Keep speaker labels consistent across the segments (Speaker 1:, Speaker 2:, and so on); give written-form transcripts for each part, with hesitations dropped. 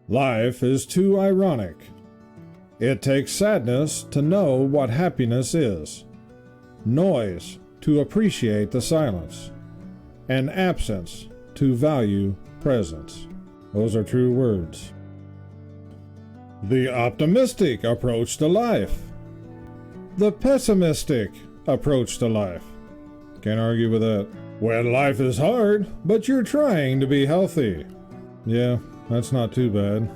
Speaker 1: Life is too ironic. It takes sadness to know what happiness is, noise to appreciate the silence, and absence to value presence. Those are true words. The optimistic approach to life. The pessimistic approach to life. Can't argue with that. When life is hard, but you're trying to be healthy. Yeah, that's not too bad.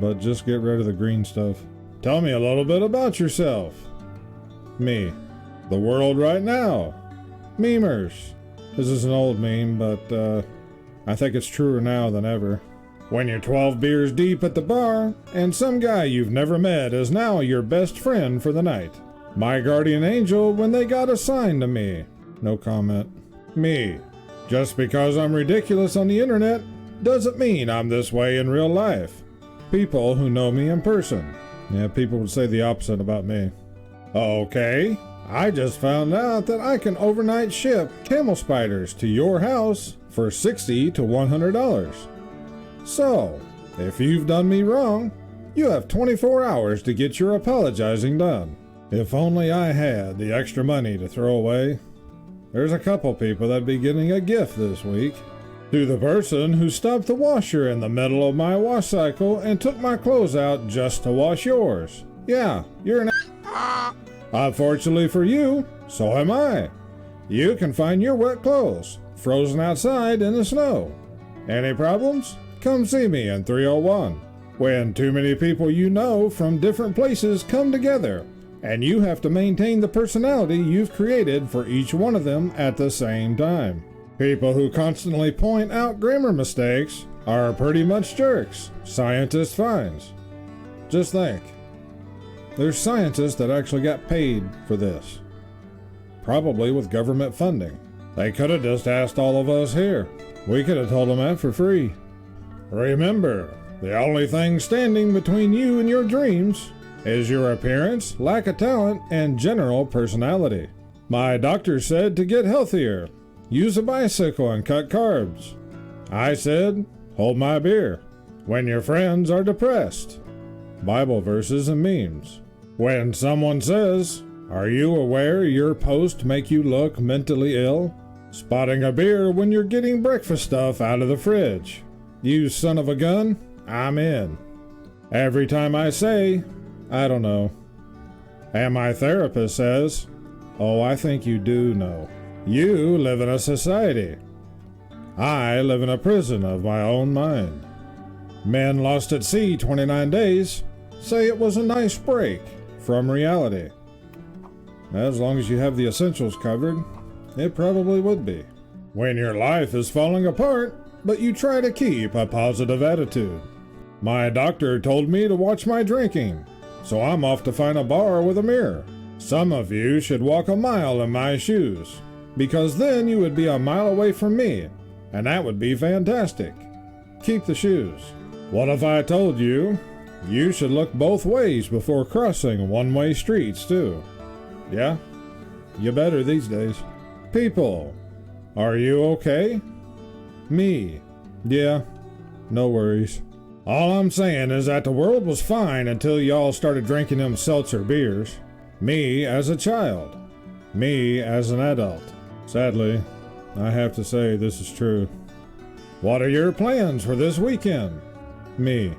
Speaker 1: But just get rid of the green stuff. Tell me a little bit about yourself. Me. The world right now. Memers. This is an old meme, but I think it's truer now than ever. When you're 12 beers deep at the bar, and some guy you've never met is now your best friend for the night. My guardian angel when they got assigned to me. No comment. Me. Just because I'm ridiculous on the internet doesn't mean I'm this way in real life. People who know me in person. Yeah, people would say the opposite about me. Okay, I just found out that I can overnight ship camel spiders to your house for $60 to $100. So, if you've done me wrong, you have 24 hours to get your apologizing done. If only I had the extra money to throw away. There's a couple people that'd be getting a gift this week. To the person who stopped the washer in the middle of my wash cycle and took my clothes out just to wash yours. Yeah, you're an Unfortunately for you, so am I. You can find your wet clothes, frozen outside in the snow. Any problems? Come see me in 301. When too many people you know from different places come together, and you have to maintain the personality you've created for each one of them at the same time. People who constantly point out grammar mistakes are pretty much jerks, scientist finds. Just think, there's scientists that actually got paid for this. Probably with government funding. They could have just asked all of us here. We could have told them that for free. Remember, the only thing standing between you and your dreams is your appearance, lack of talent, and general personality. My doctor said to get healthier, use a bicycle and cut carbs. I said, hold my beer. When your friends are depressed. Bible verses and memes. When someone says, are you aware your posts make you look mentally ill? Spotting a beer when you're getting breakfast stuff out of the fridge. You son of a gun, I'm in. Every time I say, I don't know. And my therapist says, oh, I think you do know. You live in a society. I live in a prison of my own mind. Men lost at sea 29 days say it was a nice break from reality. As long as you have the essentials covered, it probably would be. When your life is falling apart, but you try to keep a positive attitude. My doctor told me to watch my drinking, so I'm off to find a bar with a mirror. Some of you should walk a mile in my shoes, because then you would be a mile away from me, and that would be fantastic. Keep the shoes. What if I told you, you should look both ways before crossing one-way streets too? Yeah? You better these days. People, are you okay? Me. Yeah, no worries. All I'm saying is that the world was fine until y'all started drinking them seltzer beers. Me as a child. Me as an adult. Sadly, I have to say this is true. What are your plans for this weekend? Me.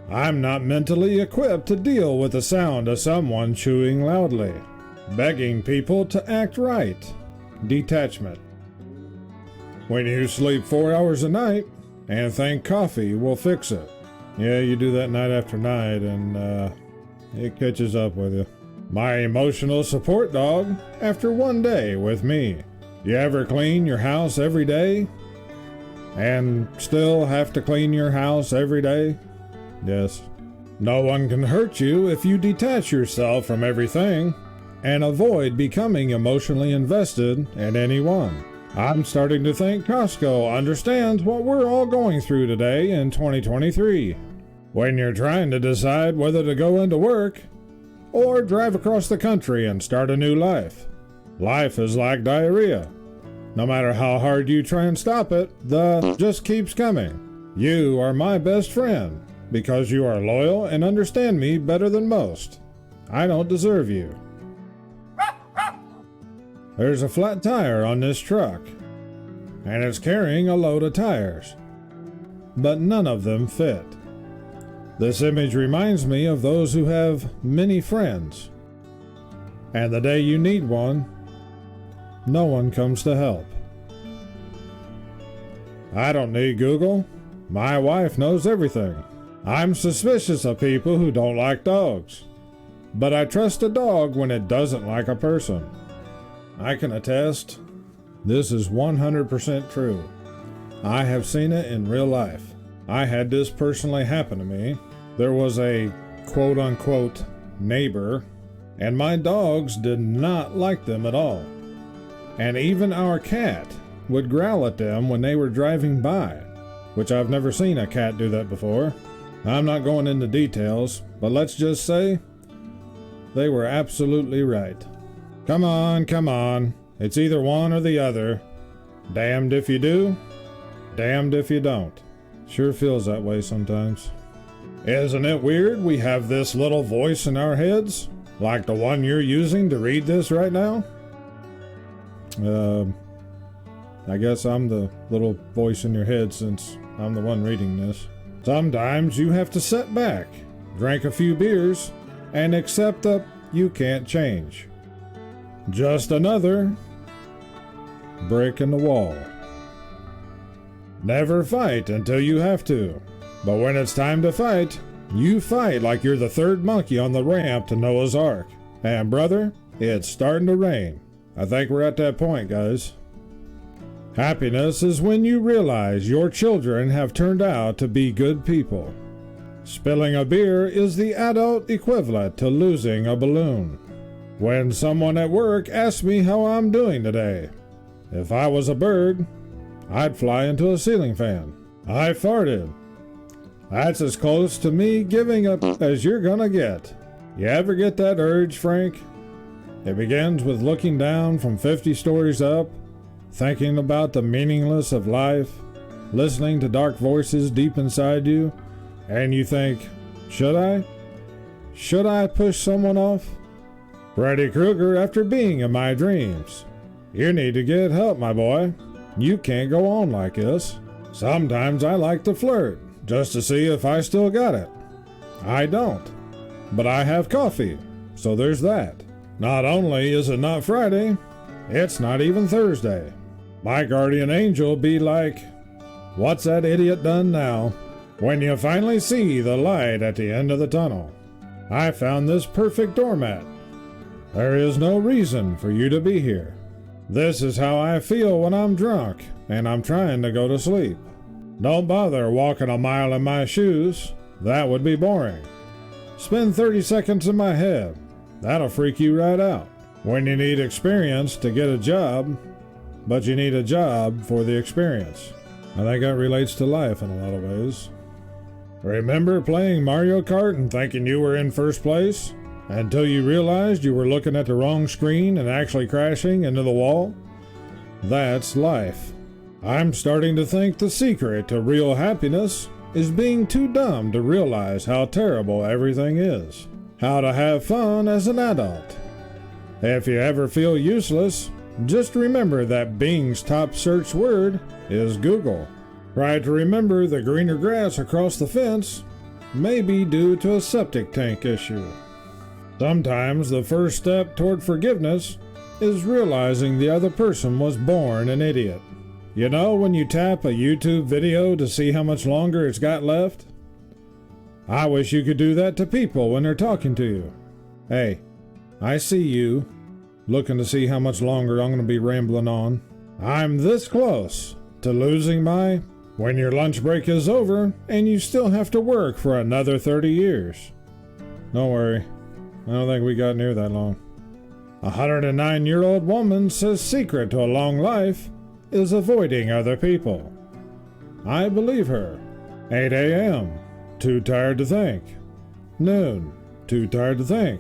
Speaker 1: I'm not mentally equipped to deal with the sound of someone chewing loudly. Begging people to act right. Detachment. When you sleep 4 hours a night and think coffee will fix it. Yeah, you do that night after night and it catches up with you. My emotional support dog after one day with me. You ever clean your house every day? And still have to clean your house every day? Yes. No one can hurt you if you detach yourself from everything and avoid becoming emotionally invested in anyone. I'm starting to think Costco understands what we're all going through today in 2023. When you're trying to decide whether to go into work or drive across the country and start a new life. Life is like diarrhea. No matter how hard you try and stop it, the just keeps coming. You are my best friend, because you are loyal and understand me better than most. I don't deserve you. There's a flat tire on this truck, and it's carrying a load of tires, but none of them fit. This image reminds me of those who have many friends, and the day you need one, no one comes to help. I don't need Google. My wife knows everything. I'm suspicious of people who don't like dogs, but I trust a dog when it doesn't like a person. I can attest, this is 100% true. I have seen it in real life. I had this personally happen to me. There was a quote-unquote neighbor, and my dogs did not like them at all. And even our cat would growl at them when they were driving by, which I've never seen a cat do that before. I'm not going into details, but let's just say they were absolutely right. Come on. It's either one or the other. Damned if you do, damned if you don't. Sure feels that way sometimes. Isn't it weird we have this little voice in our heads, like the one you're using to read this right now? I guess I'm the little voice in your head since I'm the one reading this. Sometimes you have to sit back, drink a few beers, and accept that you can't change. Just another brick in the wall. Never fight until you have to, but when it's time to fight, you fight like you're the third monkey on the ramp to Noah's Ark. And brother, it's starting to rain. I think we're at that point, guys. Happiness is when you realize your children have turned out to be good people. Spilling a beer is the adult equivalent to losing a balloon. When someone at work asks me how I'm doing today, if I was a bird, I'd fly into a ceiling fan. I farted. That's as close to me giving up as you're gonna get. You ever get that urge, Frank? It begins with looking down from 50 stories up, thinking about the meaningless of life, listening to dark voices deep inside you, and you think, should I? Should I push someone off? Freddy Krueger after being in my dreams. You need to get help, my boy. You can't go on like this. Sometimes I like to flirt, just to see if I still got it. I don't. But I have coffee, so there's that. Not only is it not Friday, it's not even Thursday. My guardian angel be like, what's that idiot done now? When you finally see the light at the end of the tunnel. I found this perfect doormat. There is no reason for you to be here. This is how I feel when I'm drunk and I'm trying to go to sleep. Don't bother walking a mile in my shoes. That would be boring. Spend 30 seconds in my head. That'll freak you right out. When you need experience to get a job, but you need a job for the experience. I think that relates to life in a lot of ways. Remember playing Mario Kart and thinking you were in first place? Until you realized you were looking at the wrong screen and actually crashing into the wall? That's life. I'm starting to think the secret to real happiness is being too dumb to realize how terrible everything is. How to have fun as an adult. If you ever feel useless, just remember that Bing's top search word is Google. Try to remember the greener grass across the fence may be due to a septic tank issue. Sometimes the first step toward forgiveness is realizing the other person was born an idiot. You know when you tap a YouTube video to see how much longer it's got left? I wish you could do that to people when they're talking to you. Hey, I see you, looking to see how much longer I'm going to be rambling on. I'm this close to losing my... When your lunch break is over and you still have to work for another 30 years. Don't worry. I don't think we got near that long. A 109-year-old woman says secret to a long life is avoiding other people. I believe her. 8 a.m. Too tired to think. Noon. Too tired to think.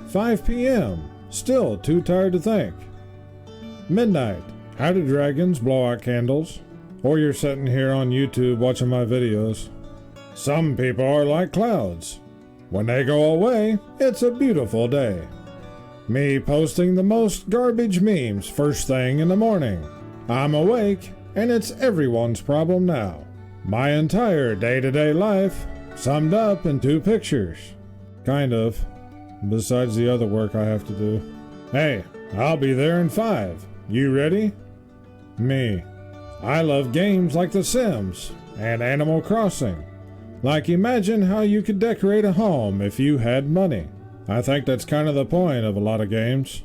Speaker 1: 5 p.m. Still too tired to think. Midnight. How do dragons blow out candles? Or you're sitting here on YouTube watching my videos. Some people are like clouds. When they go away, it's a beautiful day. Me posting the most garbage memes first thing in the morning. I'm awake, and it's everyone's problem now. My entire day-to-day life summed up in 2 pictures. Kind of. Besides the other work I have to do. Hey, I'll be there in 5. You ready? Me. I love games like The Sims and Animal Crossing. Like, imagine how you could decorate a home if you had money. I think that's kind of the point of a lot of games.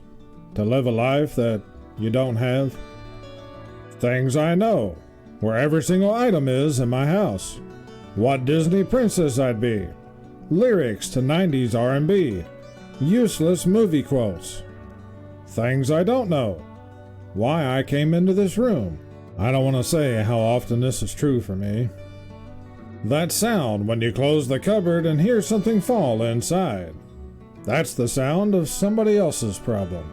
Speaker 1: To live a life that you don't have. Things I know. Where every single item is in my house. What Disney princess I'd be. Lyrics to 90s R&B. Useless movie quotes. Things I don't know. Why I came into this room. I don't want to say how often this is true for me. That sound when you close the cupboard and hear something fall inside. That's the sound of somebody else's problem.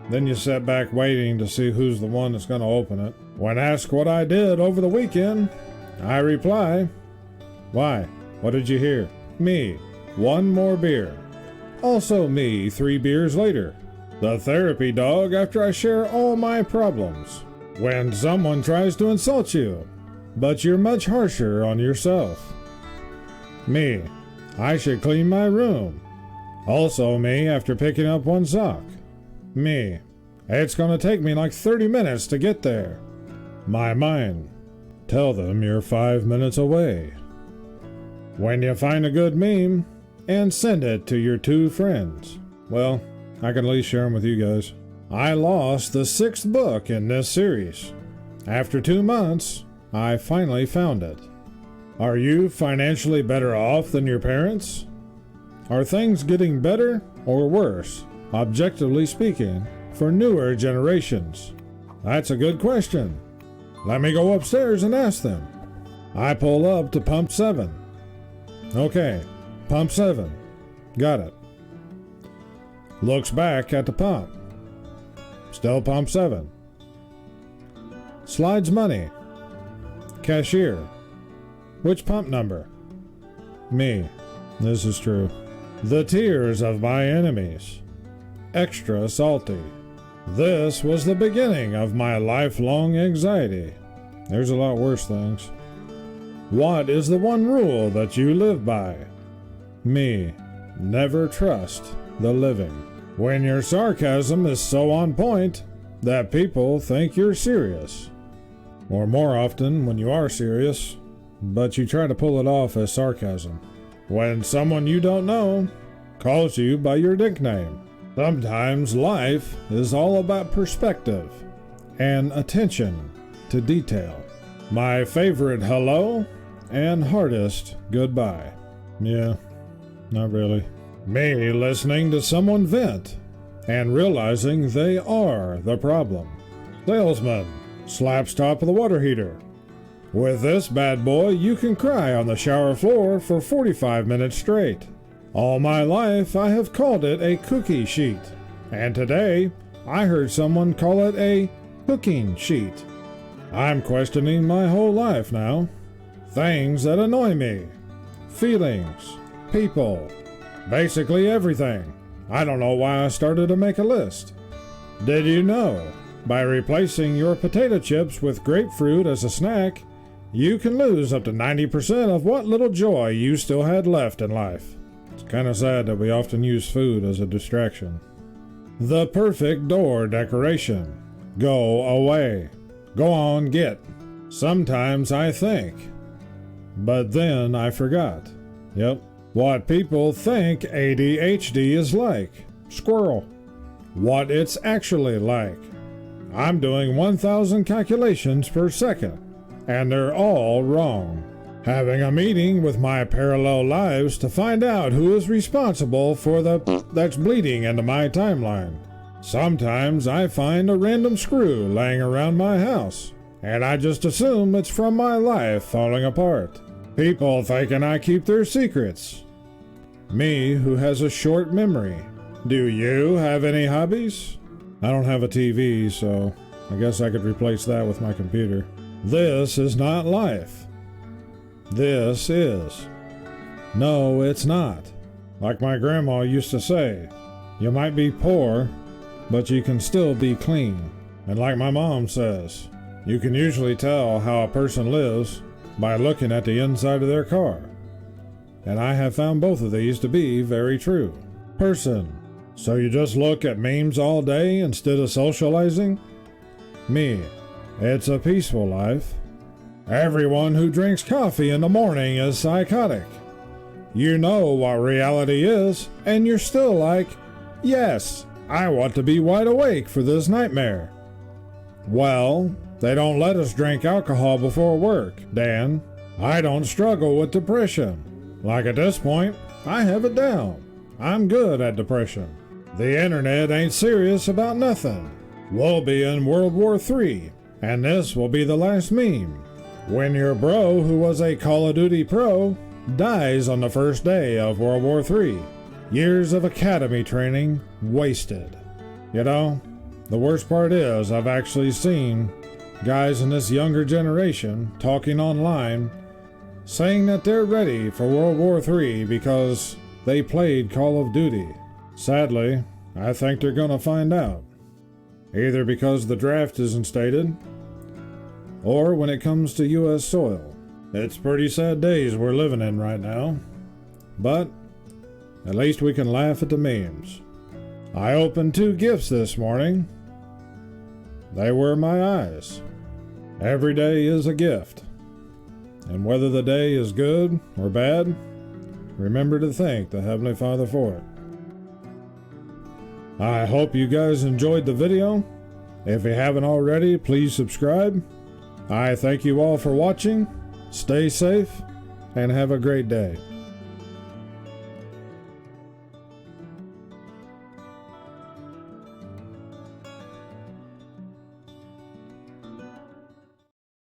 Speaker 1: Then you sit back waiting to see who's the one that's going to open it. When asked what I did over the weekend, I reply, "Why? What did you hear?" Me, 1 more beer. Also me, 3 beers later. The therapy dog after I share all my problems. When someone tries to insult you, but you're much harsher on yourself. Me, I should clean my room. Also me after picking up 1 sock. Me, it's gonna take me like 30 minutes to get there. My mind, tell them you're 5 minutes away. When you find a good meme, and send it to your 2 friends. Well, I can at least share them with you guys. I lost the 6th book in this series. After 2 months, I finally found it. Are you financially better off than your parents? Are things getting better or worse, objectively speaking, for newer generations? That's a good question. Let me go upstairs and ask them. I pull up to pump 7. Okay, pump 7. Got it. Looks back at the pump. Still pump 7. Slides money. Cashier. Which pump number? Me. This is true. The tears of my enemies. Extra salty. This was the beginning of my lifelong anxiety. There's a lot worse things. What is the one rule that you live by? Me. Never trust the living. When your sarcasm is so on point that people think you're serious. Or more often when you are serious, but you try to pull it off as sarcasm. When someone you don't know calls you by your nickname. Sometimes life is all about perspective and attention to detail. My favorite hello and hardest goodbye. Yeah, not really. Me listening to someone vent and realizing they are the problem. Salesman slaps top of the water heater. With this bad boy, you can cry on the shower floor for 45 minutes straight. All my life, I have called it a cookie sheet. And today, I heard someone call it a cooking sheet. I'm questioning my whole life now. Things that annoy me. Feelings. People. Basically everything. I don't know why I started to make a list. Did you know, by replacing your potato chips with grapefruit as a snack, you can lose up to 90% of what little joy you still had left in life? It's kind of sad that we often use food as a distraction. The perfect door decoration. Go away. Go on, get. Sometimes I think. But then I forgot. Yep. What people think ADHD is like. Squirrel. What it's actually like. I'm doing 1,000 calculations per second, and they're all wrong. Having a meeting with my parallel lives to find out who is responsible for the that's bleeding into my timeline. Sometimes I find a random screw laying around my house, and I just assume it's from my life falling apart. People thinking I keep their secrets. Me who has a short memory. Do you have any hobbies? I don't have a TV, so I guess I could replace that with my computer. This is not life. This is. No, it's not. Like my grandma used to say, you might be poor, but you can still be clean. And like my mom says, you can usually tell how a person lives by looking at the inside of their car. And I have found both of these to be very true. Person: so you just look at memes all day instead of socializing? Me: it's a peaceful life. Everyone who drinks coffee in the morning is psychotic. You know what reality is, and you're still like, yes, I want to be wide awake for this nightmare. Well, they don't let us drink alcohol before work, Dan. I don't struggle with depression. Like at this point, I have it down. I'm good at depression. The internet ain't serious about nothing. We'll be in World War III, and this will be the last meme. When your bro who was a Call of Duty pro dies on the first day of World War III. Years of academy training wasted. You know, the worst part is I've actually seen guys in this younger generation talking online saying that they're ready for World War III because they played Call of Duty. Sadly, I think they're gonna find out. Either because the draft isn't stated, or when it comes to U.S. soil. It's pretty sad days we're living in right now. But at least we can laugh at the memes. I opened 2 gifts this morning. They were my eyes. Every day is a gift. And whether the day is good or bad, remember to thank the Heavenly Father for it. I hope you guys enjoyed the video. If you haven't already, please subscribe. I thank you all for watching. Stay safe and have a great day.